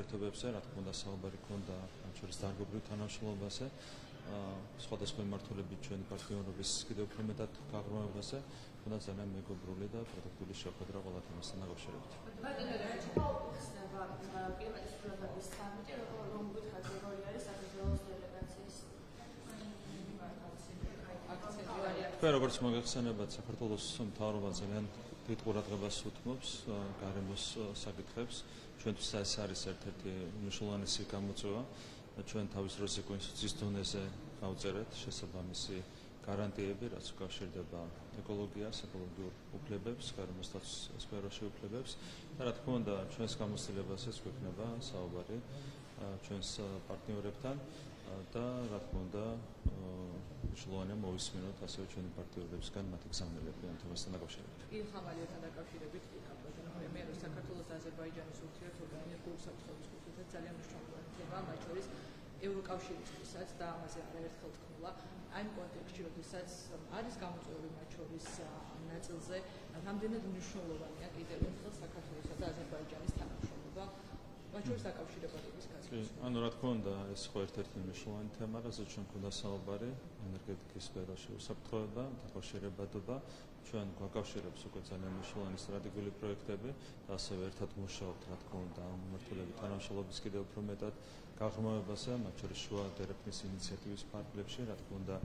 ერთობებზე, რა თქმა უნდა, საუბარი ქონდა ჩვენს დარგობრივ თანამშრომლობაზე, სხვადასხვა მიმართულებით ჩვენი პარტნიორობის კიდევ უფრო მეტად გაღრმავებაზე, ქონდა ძალიან მეგობრული და პროდუქტიული შეხვედრა ყველა თემასთან დაკავშირებით. კლიმატის ცვლილების სამიტი, რომ გითხრათ, როგორი არის საქართველოს დელეგაციის თქვენ როგორც მოგეხსენებათ, საქართველოს მთავრობა ძალიან დიდ ყურადღებას უთმობს გარემოს საკითხებს. ჩვენთვის ეს არის ერთ-ერთი მნიშვნელოვანი გამოწვევა. ჩვენ თავის როლზე კონსტიტუციის დონეზე გავწერეთ შესაბამისი გარანტიები, რაც უკავშირდება ეკოლოგიას, ეკოლოგიურ უფლებებს, გარემოს სფეროში უფლებებს და რა თქმა უნდა, ჩვენს გამოცდილებასაც გვექნება საუბარი ჩვენს პარტნიორებთან და რა თქმა უნდა, მნიშვნელოვანია მოვისმინოთ ასევე ჩვენი პარტნიორებისგან მათი გზავნილები ამ თემასთან დაკავშირებით. ხამალიოთან დაკავშირებით მე რომ საქართველოს და აზერბაიჯანის ურთიერთობა ენერგიული საფრთხეების კუთხით ძალიან მნიშვნელოვანი თემაა, მათ შორის ევროკავშირისთვისაც და ამაზე არაერთხელ თქვა. Այն კონტექსტში, როდესაც არის გამოწვეული მათ შორის ამ ნაწილზე, რამდენად მნიშვნელოვანია კიდევ ერთხელ საქართველოსა და აზერბაიჯანის თანამშრომლობა მათ შორის დაკავშირებადობის გაზრდას. ანუ რა თქმა უნდა, ეს ხო ერთ-ერთი მნიშვნელოვანი თემა, რასაც ჩვენ გვქონდა საუბარი ენერგეტიკის სფეროში უსაფრთხოება, დაკავშირებადობა. ჩვენ გვაკავშირებს უკვე ძალიან მნიშვნელოვანი სტრატეგიული პროექტები და ასევე ერთად მუშაობთ, რა თქმა უნდა, ამ მიმართულებით თანამშრომლობის კიდევ უფრო მეტად გაღრმავებაზე, მათ შორის შუა დერეფნის ინიციატივის ფარგლებში, რა თქმა უნდა,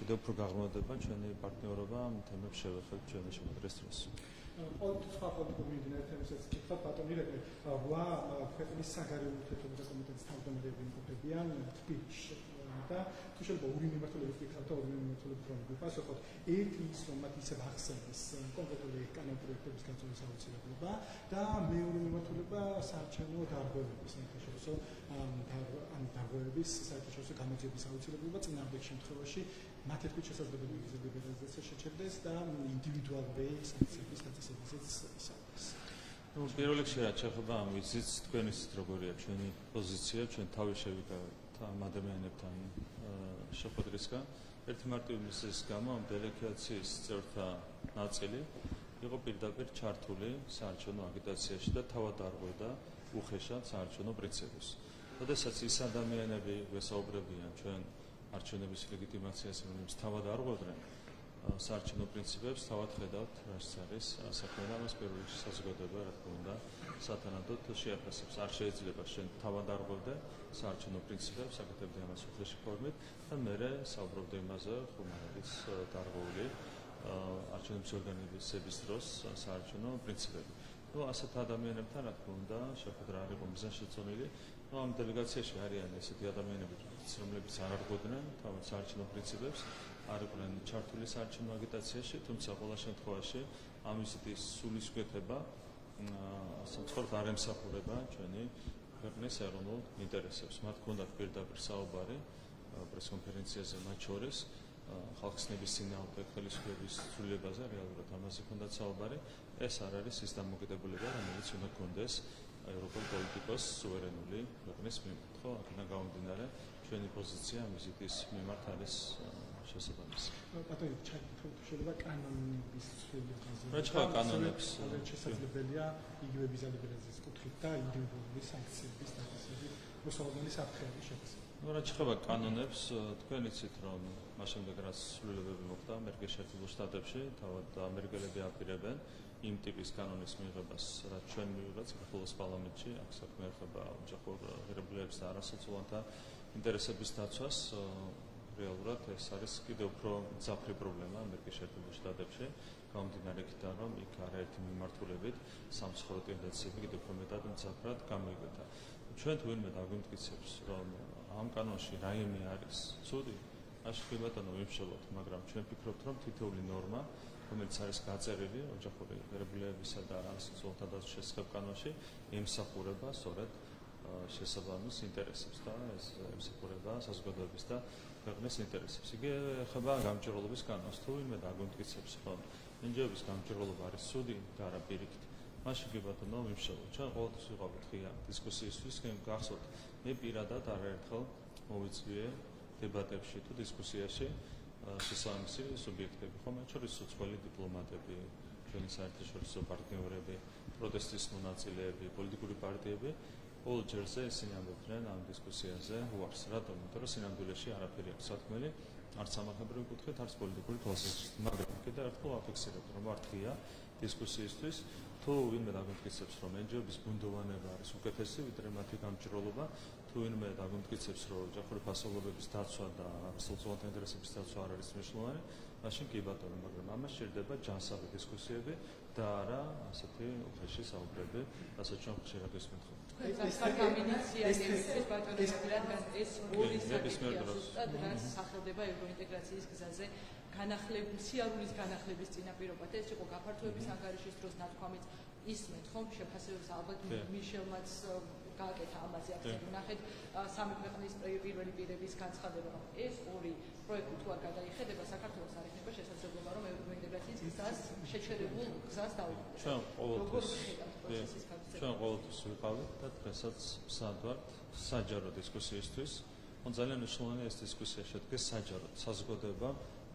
კიდევ უფრო გაღრმავდება ჩვენი პარტნიორობა ამ თემებს შევეხებთ ჩვენი შემოჭრის დროს. Politic politic მიმდინარე თემებსაც კითხავთ, ბატონირები, რვა ქვეყნის საგარეო ურთიერთობათა კომიტეტის თავმჯდომარეები იმყოფებიან თბილისში და თუ შეიძლება ორი მიმართულებით ვიქნათ და ორი მიმართულებით რომ ვიპასუხოთ, ერთი ის რომ მათ ისევ ახსენეს კონკრეტული კანონპროექტების გაწევის აუცილებლობა და მეორე მიმართულება საარჩევნო დარღვევების საერთაშორისო დარღვევების საერთაშორისო გამოძიების აუცილებლობა წინააღმდეგ შემთხვევაში მათ ერთგვარ შესაძლებელი ლიბერალიზაცია შეჩერდეს და ინდივიდუალური სანქციების დაწესებასაც ისაუბრეს. პირველ რიგში რაც შეეხება ამ ვიზიტს, თქვენ იცით როგორია ჩვენი პოზიცია, ჩვენ თავი შევიკავეთ ამ ადამიანებთან შეხვედრისგან. ერთი მარტივი მიზეზის გამო ამ დელეგაციის წევრთა ნაწილი იყო პირდაპირ ჩართული საარჩევნო აგიტაციაში და თავად არღვევდა უხეშად საარჩევნო პრინციპებს. როდესაც ის ადამიანები გვესაუბრებიან ჩვენ არჩევნების ლეგიტიმაციას, რომლებიც თავად არღვევდნენ საარჩევნო პრინციპებს, თავად ხედავთ, რაც არის საქმე და ამას პირველ რიგში საზოგადოება, რა თქმა უნდა, სათანადოდ შეაფასებს. არ შეიძლება შენ თავად არღვევდე საარჩევნო პრინციპებს, აკეთებდე ამას უხეში ფორმით და მერე საუბრობდე იმაზე, ხომ არ არის დარღვეული არჩევნების ორგანიზების დროს საარჩევნო პრინციპები. ასეთ ადამიანებთან, რა თქმა უნდა, შეხვედრა არ იყო მიზანშეწონილი. ამ დელეგაციაში არიან ესეთი ადამიანები, რომლებიც არ არღვევდნენ თავად საარჩევნო პრინციპებს, არ იყვნენ ჩართული საარჩევნო აგიტაციაში, თუმცა ყველა შემთხვევაში ამ ვიზიტის სულისკვეთება სამწუხაროდ არ ემსახურება ჩვენი ქვეყნის ეროვნულ ინტერესებს. მათ ჰქონდათ პირდაპირ საუბარი პრესკონფერენციაზე მათ შორის ხალხის ნებისმიერ ხელისუფლების ცვლილებაზე, რეალურად ამაზე ჰქონდათ საუბარი. ეს არ არის ის დამოკიდებულება, რომელიც უნდა ჰქონდეს ევროპელ პოლიტიკოს სუვერენული ქვეყნის მიმართ, ხო? აქედან გამომდინარე, ჩვენი პოზიცია ამ ვიზიტის მიმართ არის შესაბამისი. ბატონო, შეიძლება კანონების ცვლილებაზე. რა თქვა კანონებს? შესაძლებელია იგივე ვიზა ლიბერალიზაციის კუთხით და ინდივიდუალური სანქციების დაწესებით მოსავალმელი საფრთხეების შესაძლებლობა. რა თქვა კანონებს? თქვენ იცით, რომ მას შემდეგ რაც ცვლილებები მოხდა ამერიკის შეერთებულ შტატებში, თავად ამერიკელები აპირებენ იმ ტიპის კანონის მიღებას, რაც ჩვენ მივიღეთ საქართველოს პარლამენტში, აქ საქმე ეხება ოჯახურ ღირებულებებს და არასოციალურთა ინტერესების დაცვას. რეალურად ეს არის კიდევ უფრო მძაფრი პრობლემა ამერიკის შეერთებულ შტატებში, გამომდინარე იქიდან, რომ იქ არაერთი მიმართულებით სამსხორო ტენდენციები კიდევ უფრო მეტად მძაფრად გამოიკვეთა. ჩვენ თუ ვინმე დაგვიმტკიცებს, რომ ამ კანონში რაიმე არის ცუდი, მაშინ ბატონო ვიმშობოთ, მაგრამ ჩვენ ვფიქრობთ, რომ თითოეული ნორმა, რომელიც არის გაწერილი ოჯახური ღირებულებებისა და არასოციალურთა დაცვის შესახებ კანონში, ემსახურება სწორედ შესაბამის ინტერესებს და ეს ემსახურება საზოგადოების და ქვეყნის ინტერესებს. იგი ეხება გამჭირვალობის კანონს. თუ ვინმე დაგვიმტკიცებს, რომ ნინჯების გამჭირვალობა არის ცუდი და არა პირიქით, მაშინ ბატონო ვიმშობოთ. ჩვენ ყოველთვის ვიყავით ღია დისკუსიისთვის, გახსოვთ, მე პირადად არაერთხელ მოვიწვიე დებატებში თუ დისკუსიაში შესაბამისი სუბიექტები, ხო, მათ შორის უცხოელი დიპლომატები, ჩვენი საერთაშორისო პარტნიორები, პროტესტის მონაწილეები, პოლიტიკური პარტიები ყოველ ჯერზე ისინი ამბობდნენ ამ დისკუსიაზე უარს. რატომ? იმიტომ რომ სინამდვილეში არაფერი აქვს სათქმელი, არც სამართლებრივი კუთხით, არც პოლიტიკური თვალსაზრისით. მაგრამ კიდევ ერთხელ ვაფიქსირებთ, რომ არ ღია დისკუსიისთვის, თუ ვინმე დაგმტკიცებს, რომ NGO-ების ბუნდოვანება არის უკეთესი, ვიდრე მათი გამჭრელობა, თუ ვინმე დაგმტკიცებს, რომ ოჯახური ფასეულობების დაცვა და სახელმწიფო ინტერესების დაცვა არ არის მნიშვნელოვანი, მაშინ კი ბატონო, მაგრამ ამას სჭირდება ჯანსაღი დისკუსიები და არა ასეთი უხეში საუბრები, რასაც ჩვენ ხშირად ვისმენთ ხოლმე. ეს სამინიციატივების ბატონები, რადგან ეს ორი საკითხია ზუსტად, რაც სახელდება ევროინტეგრაციის გზაზე სიარულის განახლების წინაპირობად. ეს იყო გაფართოების ანგარიშის დროს ნათქვამიც ისმენთ ხომ შეფასებებს ალბათ მიშელმაც გააკეთა ამაზე აქცენტი ნახეთ სამი ქვეყნის პირველი პირების განცხადება, რომ ეს ორი პროექტი თუ არ გადაიხედება, საქართველოს არ იქნება შესაძლებლობა, რომ ევროინტეგრაციის გზას შეჩერებულ გზას დაუბრუნდეს. ჩვენ ყოველთვის ვიყავით და დღესაც მსად ვართ საჯარო დისკუსიისთვის. ძალიან მნიშვნელოვანია ეს დისკუსია შედგეს საჯაროდ, საზოგადოება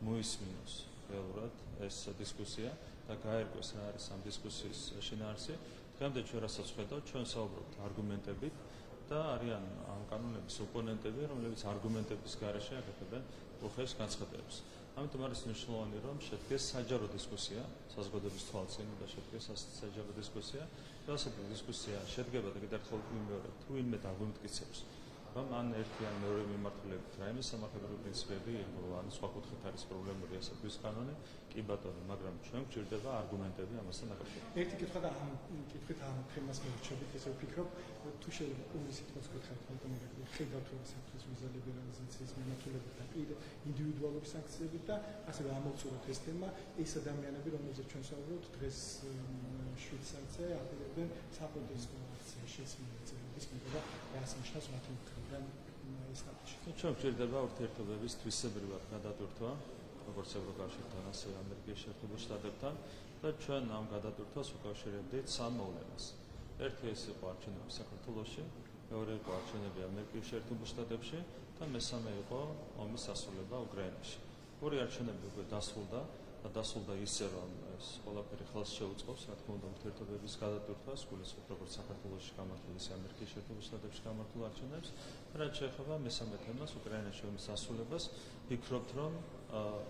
მოისმინოს რეალურად ეს დისკუსია და გაერკვეს რა არის ამ დისკუსიის შინაარსი. დღემდე ჩვენ რასაც ხედავთ, ჩვენ საუბრობთ არგუმენტებით და არიან ამ კანონების ოპონენტები, რომლებიც არგუმენტების გარეშე აკეთებენ უხეშ განცხადებებს. ამიტომ არის მნიშვნელოვანი, რომ შედგეს საჯარო დისკუსია, საზოგადოების თვალწინ და შედგეს საჯარო დისკუსია. და ასეთი დისკუსია შედგება და კიდევ ერთხელ ვიმეორებ, თუ ვინმე დაგმტკიცებს, რომ ან ერთი ან მეორე მიმართულებით რაიმე სამართლებრივი პრინციპები ან სხვა კუთხით არის პრობლემური ასეთის კანონი, კი ბატონო, მაგრამ ჩვენ გვჭირდება არგუმენტები ამასთან დაკავშირებით. ერთი კითხვა და ამ კითხვით ამ თემას მოვიჩებით, ესე ვფიქრობ, თუ შეიძლება ორი სიტყვაც გითხრათ, მაგრამ ხედავთ რომ საფრთხის ვიზა ლიბერალიზაციის მიმართულებით და ინდივიდუალური სანქციებით და ასევე ამოვწუროთ ეს თემა, ეს ადამიანები, რომელზეც ჩვენ საუბრობთ დღეს შვეიცარიაზე აპირებენ საპროტესტო აქციაში συμμετέχების მიღება და ასე ნიშნავს მათ მხრიდან ეს საკითხი. ჩვენ გვჭირდება ურთიერთობების თვისებრივად გადატვირთვა, როგორც ევროკავშირთან, ასევე ამერიკის შეერთებულ შტატებთან და ჩვენ ამ გადატვირთვას უკავშირებდით სამ მოვლენას. ერთი ეს იყო არჩევნები საქართველოში, მეორე იყო არჩევნები ამერიკის შეერთებულ შტატებში და მესამე იყო ომის დასრულება უკრაინაში. ორი არჩევნები უკვე დასრულდა და დასრულდა ისე, რომ ეს ყველაფერი ხელს შეუწყობს, რა თქმა უნდა, ურთიერთობების გადატვირთვას, გულისხმობ როგორც საქართველოში გამართულ, ისე ამერიკის შეერთებულ შტატებში გამართულ არჩევნებს. რაც შეეხება მესამე თემას, უკრაინაში ომის დასრულებას, ვფიქრობთ, რომ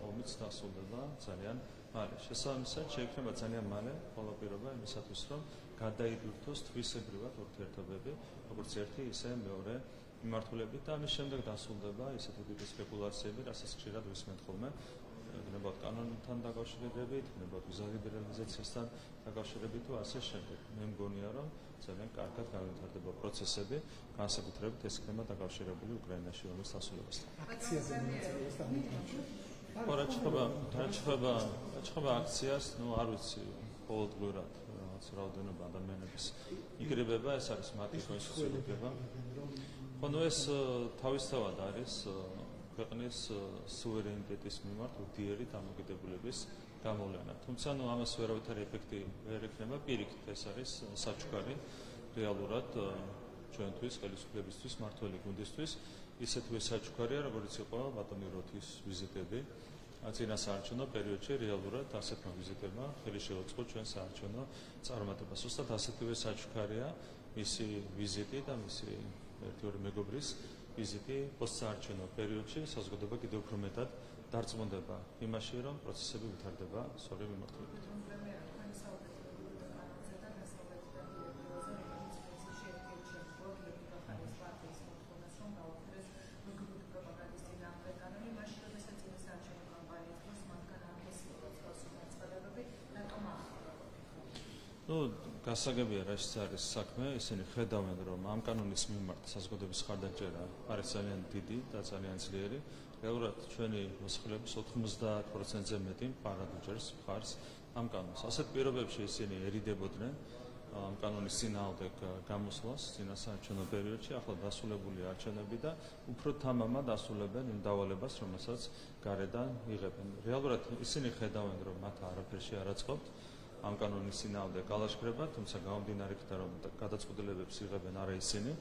ომიც დასრულდება ძალიან მალე. შესაბამისად, შეიქმნება ძალიან მალე ყველაფერობა იმისათვის, რომ გადაიდვირთოს თვისებრივად ურთიერთობები, როგორც ერთი, ისე მეორე მიმართულებით და ამის შემდეგ დასრულდება ისეთი ტიპის სპეკულაციები, რასაც ხშირად ვისმენთ ხოლმე. გნებავთ კანონთან დაკავშირებით, გნებავთ ვიზა ლიბერალიზაციასთან დაკავშირებით თუ ასე შემდეგ. მე მგონია, რომ ძალიან კარგად განვითარდება პროცესები, განსაკუთრებით ეს იქნება დაკავშირებული უკრაინაში ომის დასრულებასთან. აქციაზე მონაწილეობას რაჩხება აქციას, არ ვიცი, ყოველდღურად რაღაც რაოდენობა ადამიანების იგრებება, ეს არის მათი კონსტიტუციურობა. ხო, ეს თავისთავად არის ქვეყნის სუვერენიტეტის მიმართ უდიერი დამოკიდებულების გამოვლენა. თუმცა ამას ვერავითარი ეფექტი ვერ ექნება, პირიქით ეს არის საჩუქარი რეალურად ჩვენთვის, ხელისუფლებისთვის, მმართველი გუნდისთვის, ისეთვე საჩუქარია, როგორც იყო ბატონი როთის ვიზიტები წინა საარჩევნო პერიოდში, რეალურად ასეთმა ვიზიტებმა ხელი შეუწყო ჩვენ საარჩევნო წარმატებას. ზუსტად ასეთივე საჩუქარია მისი ვიზიტი და მისი ერთი-ორი მეგობრის ვიზიტი პოსტსაარჩევნო პერიოდში, საზოგადოება კიდევ უფრო მეტად დარწმუნდება იმაში, რომ პროცესები ვითარდება სწორი მიმართულებით. გასაგებია რაშიც არის საქმე, ისინი ხედავენ, რომ ამ კანონის მიმართ საზოგადოების ხარდაჭერა არის ძალიან დიდი და ძალიან ძლიერი. რეალურად ჩვენი მოსახლეობის 90%-ზე მეტი პარადოჯერს მხარს ამ კანონს. ასეთ პირობებში ისინი ერიდებოდნენ ამ კანონის წინააღმდეგ გამოსვლას წინა საარჩევნო პერიოდში, ახლა დასრულებული არჩევნები და უფრო თამამად ასრულებენ იმ დავალებას, რომელსაც გარედან იღებენ. რეალურად ისინი ხედავენ, რომ მათ არაფერში არ აწყობთ ამ კანონის წინააღმდეგ გალაშქრება, თუმცა გამომდინარე იქიდან, რომ გადაწყვეტილებებს იღებენ არა ისინი,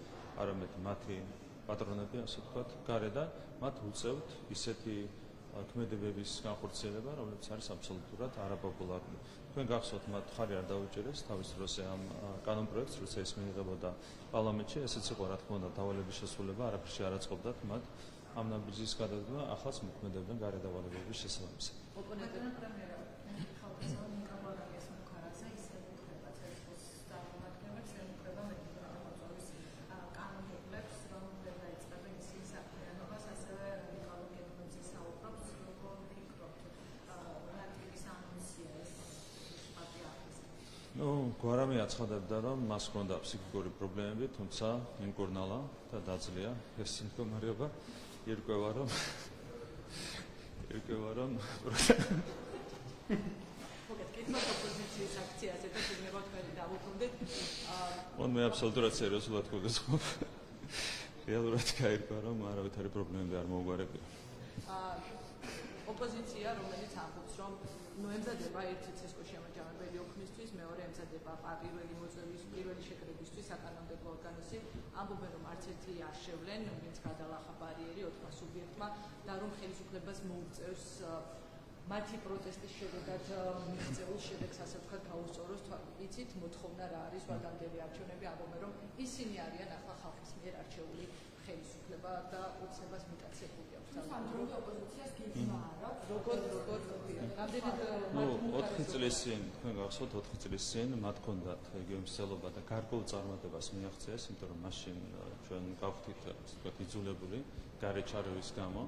არამედ მათი პატრონები, ასე ვთქვათ, გარედან, მათ უწევთ ისეთი ქმედებების განხორციელება, რომელიც არის აბსოლუტურად არაპოპულარული. თქვენ გახსოვთ, მათ ხარი არ დაუჭერეს თავის დროზე ამ კანონპროექტს, როცა ეს მიიღებოდა პარლამენტში, ესეც იყო რა თქმა უნდა დავალების შესრულება, არაფერში არ აწყობდათ მათ ამ ნაბიჯის გადადგმა, ახლაც მოქმედებდნენ გარე დავალებების შესაბამისად. გვარამი აცხადებდა, რომ მას ჰქონდა ფსიქიკური პრობლემები, თუმცა იმკურნალა და დაძლია ეს მდგომარეობა. ირკვევა, რომ ოპოზიციის აქციაზე და შეიძლება თქვენი დავუბრუნდეთ. მე აბსოლუტურად სერიოზულად გულისხმობ. რეალურად გაირკვა, რომ არავითარი პრობლემები არ მოუგვარებია. ოპოზიცია, რომელიც ამბობს, რომ ემზადება ერთი ცესკო შემაჯამებელი ოქმისთვის, მეორე ემზადება პირველი შეკრებისთვის საკანონმდებლო ორგანოსი, ამბობენ, რომ არც ერთი არ შევლენ, ვინც გადალახა ბარიერი 4 სუბიექტმა და რომ ხელისუფლებას მოუწევს მათი პროტესტის შედეგად მიღწეულ შედეგს ასე ვთქვათ გაუსწოროს. იცით, მოთხოვნა რა არის ვადამდელი არჩევნები, ამბობენ, რომ ისინი არიან ახლა ხალხის მიერ არჩეული ხელისუფლება და უცებას მიტაცებული აქვს. ოპოზიციას გეგმა არა. როგორ 4 წლის წინ, თქვენ გახსოვთ 4 წლის წინ მათ ჰქონდათ იგივე მსწელობა და გარკვეულ წარმატებას მიაღწიეს, იმიტომ რომ მაშინ ჩვენ გავხდით ვთქვათ იძულებული გარეჩ არევის გამო,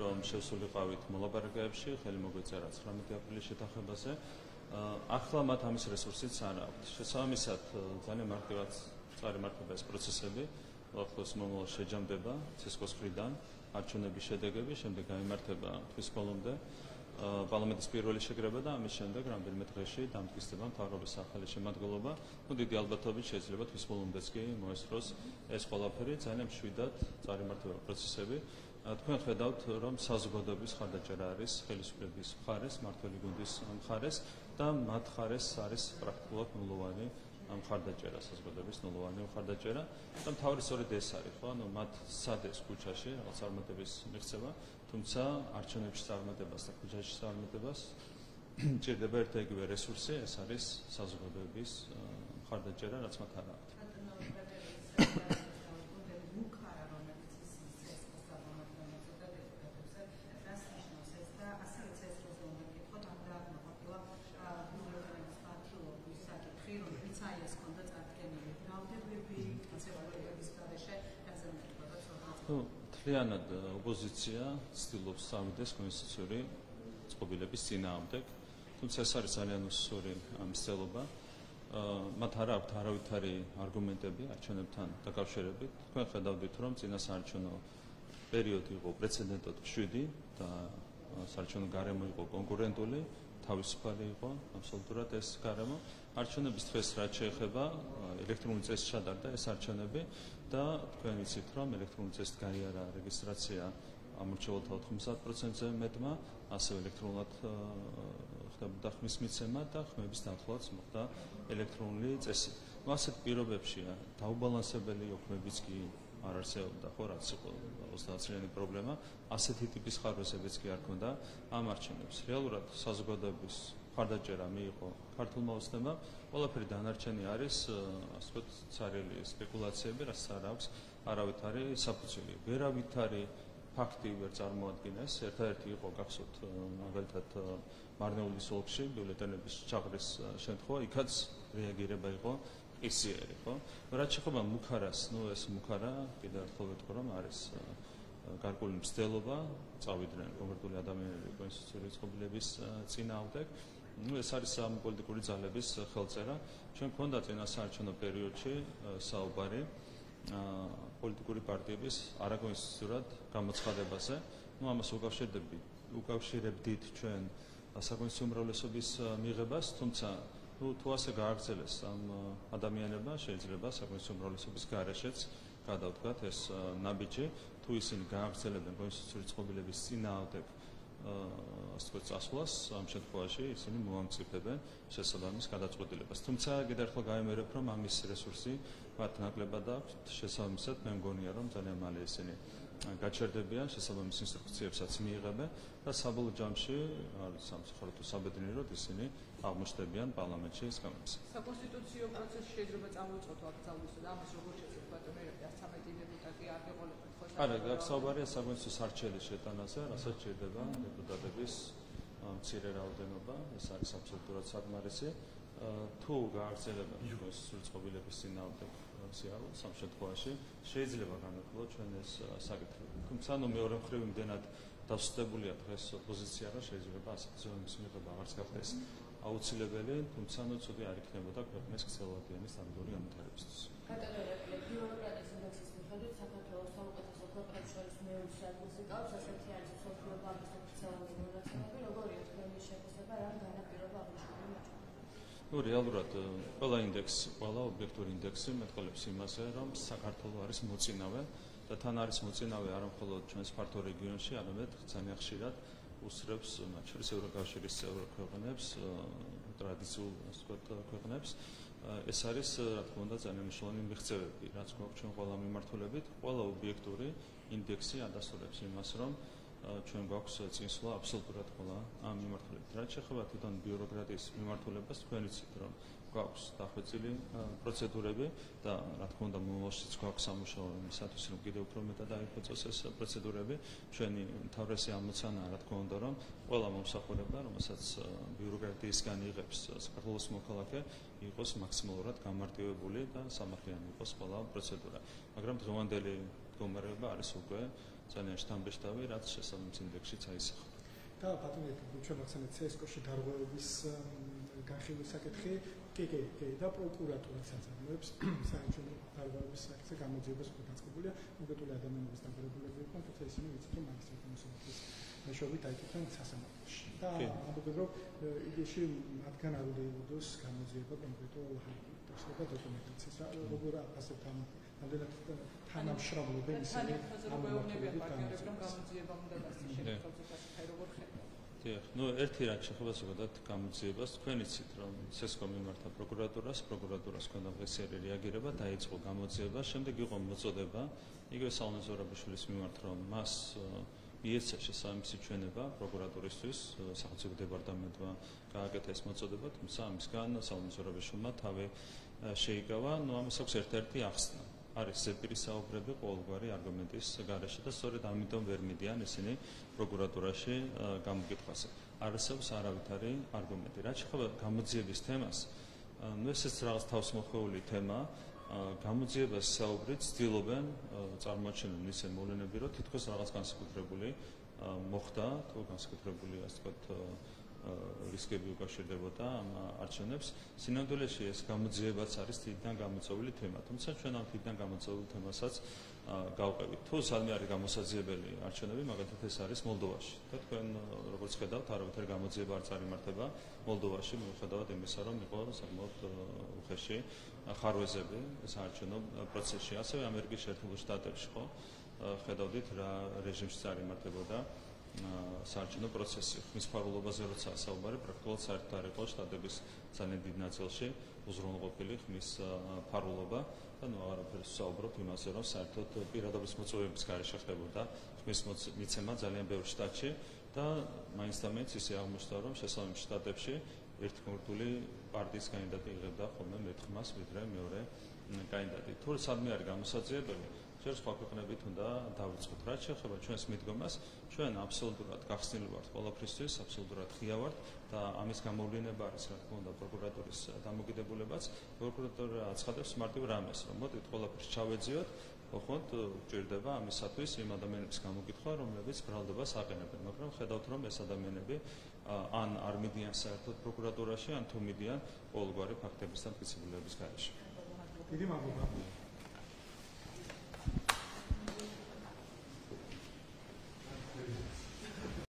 რომ შევსულიყავით მოლაპარაკებებში, ხელი მოგვეწერა 19 აპრილის შეთანხმებაზე. ახლა მათ ამის რესურსიც არ აქვთ. შესაბამისად, ძალიან მარტივად წარიმართება ეს პროცესები, ახლოს მომავალ შეჯამდება ცესკოს მხრიდან არჩევნების შედეგები, შემდეგ გაიმართება თვის ბოლომდე პარლამენტის პირველი შეკრება და ამის შემდეგ რამდენიმე დღეში დამტკიცდება მთავრობის ახალი შემადგენლობა. დიდი ალბათობით შეიძლება თვის ბოლომდეც კი მოესწროს ეს ყველაფერი, ძალიან მშვიდად წარიმართება პროცესები. თქვენ ხედავთ, რომ საზოგადოების ხარდაჭერა არის ხელისუფლების მხარეს, მმართველი გუნდის მხარეს და მათ მხარეს არის პრაქტიკულად ნულოვანი მხარდაჭერა, საზოგადოების ნულოვანი მხარდაჭერა და მთავარი სწორედ ეს არის, ხო? მათ სადეს ქუჩაში რაღაც წარმატების მიღწევა, თუმცა არჩევნებში წარმატებას და ქუჩაში წარმატებას ჭირდება ერთ და იგივე რესურსი, ეს არის საზოგადოების მხარდაჭერა, რაც მათ არ აქვთ. მთლიანად ოპოზიცია ცდილობს წავიდეს კონსტიტუციური წყობილების წინააღმდეგ, თუმცა ეს არის ძალიან უსწორი მცდელობა. მათ არ აქვთ არავითარი არგუმენტები არჩევნებთან დაკავშირებით. თქვენ ხედავდით, რომ წინასაარჩევნო პერიოდი იყო პრეცედენტოდ მშვიდი და საარჩევნო გარემო იყო კონკურენტული, თავისუფალი იყო აბსოლუტურად ეს გარემო. არჩევნების დღეს რაც შეეხება ელექტრონული წესით ჩადარდა ეს არჩევნები და თქვენ იცით, რომ ელექტრონული წესით გაიარა რეგისტრაცია ამორჩეულთა 90%-ზე მეტმა, ასევე ელექტრონულად ხდებოდა ხმის მიცემა და ხმების დათვლაც მოხდა ელექტრონული წესით. ასეთ პირობებში დაუბალანსებელი ხმებიც კი არ არსებობდა, ხო, რაც იყო 30-წლიანი პრობლემა, ასეთი ტიპის ხარვეზებიც კი არ ქონდა ამ არჩევნებს. რეალურად საზოგადოების მხარდაჭერა მიიღო ქართულმა ოცნებამ, ყველაფერი დანარჩენი არის, ასე ვთქვათ, ცარიელი სპეკულაციები, რაც არ აქვს არავითარი საფუძველი. ვერავითარი ფაქტი ვერ წარმოადგენეს. ერთადერთი იყო გახსოვთ, მაგალითად, მარნეულის ოლქში ბიულეტენების ჩაღრის შემთხვევა, იქაც რეაგირება იყო ყისიერი, ხო? რაც შეეხება მუქარას, ეს მუქარა, კიდევ ერთხელ ვეთქვა, რომ არის გარკვეული მცდელობა, წავიდნენ კონკრეტული ადამიანები კონსტიტუციური წყობილების წინააღმდეგ. ეს არის ამ პოლიტიკური ძალების ხელწერა. ჩვენ გვქონდა წინასაარჩევნო პერიოდში საუბარი პოლიტიკური პარტიების არაკონსტიტუციურად გამოცხადებაზე. ამას უკავშირებდით ჩვენ საკონსტიტუციო უმრავლესობის მიღებას, თუმცა თუ ასე გააგრძელეს ამ ადამიანებმა, შეიძლება საკონსტიტუციო უმრავლესობის გარეშეც გადავდგათ ეს ნაბიჯი, თუ ისინი გააგრძელებენ კონსტიტუციური წყობილების წინააღმდეგ ასე ვთქვათ წასვლას, ამ შემთხვევაში ისინი მოამწიფებენ შესაბამის გადაწყვეტილებას. თუმცა კიდევ ერთხელ გავიმერებ, რომ ამის რესურსი მათ ნაკლებად აქვს, შესაბამისად მე მგონია, რომ ძალიან მალე ისინი გაჩერდებიან, შესაბამის ინსტრუქციებსაც მიიღებენ და საბოლოო ჯამში სამსახურო თუ საბედნიეროდ ისინი აღმოჩნდებიან პარლამენტში ეს გამოცი. საკონსტიტუციო პროცესი შეიძლება წამოიწყოთ აკრძალვისა და ამას როგორ შეცდით ბატონერები 113 დეპუტატი არ გეყოლებათ ხო? არა, გასაუბარია საკონსტიტუციო სარჩელის შეტანაზე, რასაც ჭირდება დეპუტატების მცირე რაოდენობა, ეს არის აბსოლუტურად საკმარისი. თუ გააგრძელებენ ჩვენს სრულწყობილების წინააღმდეგ სიარულს ამ შემთხვევაში შეიძლება განვიხილოთ ჩვენ ეს საკითხები. თუმცა მეორე მხრივ იმდენად დასუსტებულია დღეს ოპოზიცია, რომ შეიძლება ასეთი ზომის მიღება აღარც გახდეს აუცილებელი, თუმცა ცუდი არ იქნებოდა ქვეყნის ქსელვადიანის დამდგარი განვითარებისთვის. ბიუროკრატიის ინდექსის მიხედვით საქართველოს საუკეთესო ქვეყნებს შორის მეოცე ადგილზე გავს, ასეთი არის მსოფლიო ბანკის ოფიციალური მონაცემები, როგორია თქვენი შეფასება, რა განაპირობა აღნიშნული მაჩვენებელი? რეალურად ყველა ინდექსი, ყველა ობიექტური ინდექსი მეტყოლებს იმაზე, რომ საქართველო არის მოწინავე და თან არის მოწინავე არა მხოლოდ ჩვენს ფართო რეგიონში, არამედ ძალიან ხშირად უსწრებს მათ შორის ევროკავშირის წევრ ქვეყნებს, ტრადიციულ ქვეყნებს. ეს არის, რა თქმა უნდა, ძალიან მნიშვნელოვანი მიღწევები, რაც გვაქვს ჩვენ ყველა მიმართულებით. ყველა ობიექტური ინდექსი ადასტურებს იმას, რომ ჩვენ გვაქვს წინსვლა აბსოლუტურად ყველა ამ მიმართულებით. რაც შეეხება თვითონ ბიუროკრატიის მიმართულებას, თქვენ იცით, რომ გვაქვს დახვეწილი პროცედურები და რა თქმა უნდა მომავალშიც გვაქვს სამუშაო იმისათვის, რომ კიდევ უფრო მეტად დაიფუძოს ეს პროცედურები. ჩვენი მთავრესი ამოცანაა, რა თქმა უნდა, რომ ყველა მომსახურება, რომელსაც ბიუროკრატიისგან იღებს საქართველოს მოქალაქე, იყოს მაქსიმალურად გამარტივებული და სამართლიანი იყოს ყველა პროცედურა. მაგრამ დღევანდელი მდგომარეობა არის უკვე ძალიან შთამბეჭდავი, რაც შესაბამის ინდექსშიც აისახა. და ბატონო, ჩვენ მოგცემთ CSKO-ში დარღვევების განხილვის საკითხი, კი, და პროკურატურაც აწარმოებს საერთაშორისო დარღვევების საკითხზე გამოძიებას უკვე დაწყებულია, მოგებული ადამიანების დაბარებულები იყვნენ, თუმცა ისინი ვიცით, რომ მაგისტრატის მოსამართლის მეშვეობით დაიკითხան სასამართლოში. და ამბობენ, რომ იდეაში მათგან არ უნდა იღოს გამოძიება კონკრეტულ ჰაერს და დოკუმენტაციას. როგორ აფასებთ ამ ამდენად თანამშრომლობენ ისინი ამ მიმართულებით პარტნიორებს, რომ გამოძიება უნდა დასწროს შემთხვევაში გასახай როგორ ხედავთ? დიახ, ერთი რაც შეხება ზოგადად გამოძიებას, თქვენ იცით, რომ CSKO მიმართა პროკურატურას ჰქონდა ღირსეული რეაგირება, დაიწყო გამოძიება, შემდეგ იყო მოწოდება იგივე სალომე ზურაბიშვილის მიმართ, რომ მას მიეცა შესაბამისი ჩვენება პროკურატურისთვის, სახელმწიფო დეპარტამენტმა გააკეთა ეს მოწოდება, თუმცა ამისგან სალომე ზურაბიშვილმა თავი შეიკავა, ამის აქვს ერთ-ერთი ახსნა. არის ზეპირის საუბრები ყოველგვარი არგუმენტის გარეშე და სწორედ ამიტომ ვერ მიდიან ისინი პროკურატურაში გამოკითხვაზე. არ არსებობს არავითარი არგუმენტი. რაც შეეხება გამოძიების თემას, ესეც რაღაც თავისმოხვეული თემა, გამოძიებას საუბრით ცდილობენ წარმოაჩენენ ისე მოვლენები, რომ თითქოს რაღაც განსაკუთრებული მოხდა, თუ განსაკუთრებული ასე ვთქვათ რისკები უკავშირდებოდა ამ არჩევნებს. სინამდვილეში ეს გამოძიებაც არის თითიდან გამოწვეული თემა, თუმცა ჩვენ ამ თითიდან გამოწვეულ თემასაც გავყევით. თუ სადმე არის გამოსაძიებელი არჩევნები, მაგალითად ეს არის მოლდოვაში. და თქვენ როგორც ხედავთ, არავითარი გამოძიება არ წარიმართება მოლდოვაში, მიუხედავად იმისა, რომ იყო საკმაოდ უხეში ხარვეზები საარჩევნო პროცესში. ასევე ამერიკის შეერთებულ შტატებში ხო ხედავდით რა რეჟიმში წარიმართებოდა საარჩევნო პროცესი. ხმის ფარულობაზე როცა საუბარი, პრაქტიკულად საერთოდ არ იყო შტატების ძალიან დიდ ნაწილში უზრუნველყოფილი ხმის ფარულობა და არაფერს საუბრობთ იმაზე, რომ საერთოდ პირადობის მოწვევების გარეშე ხდებოდა ხმის მიცემა ძალიან ბევრ შტატში და მაინც და მაინც ისე აღმოჩნდა, რომ შესაბამის შტატებში ერთგულტული პარტიის კანდიდატი იღებდა ხოლმე მეტ ხმას, ვიდრე მეორე კანდიდატი. თუ სადმე არის გამოსაძიებელი, ჩვენ სხვა ქვეყნებით უნდა დავიწყოთ. რაც შეეხება ჩვენს მიდგომას, ჩვენ აბსოლუტურად გახსნილი ვართ ყველაფრისთვის, აბსოლუტურად ღია ვართ და ამის გამოვლინება არის, რა თქმა უნდა, პროკურატურის დამოკიდებულებაც. პროკურატურა აცხადებს მარტივ რამეს, რომ მოდით ყველაფერს ჩავეძიოთ, ოღონდ ჭირდება ამისათვის იმ ადამიანების გამოკითხვა, რომლებიც ბრალდებას აყენებენ, მაგრამ ხედავთ, რომ ეს ადამიანები ან არ მიდიან საერთოდ პროკურატურაში, ან თუ მიდიან ყოველგვარი ფაქტების და მტკიცებულების გარეშე. დიდი მადლობა.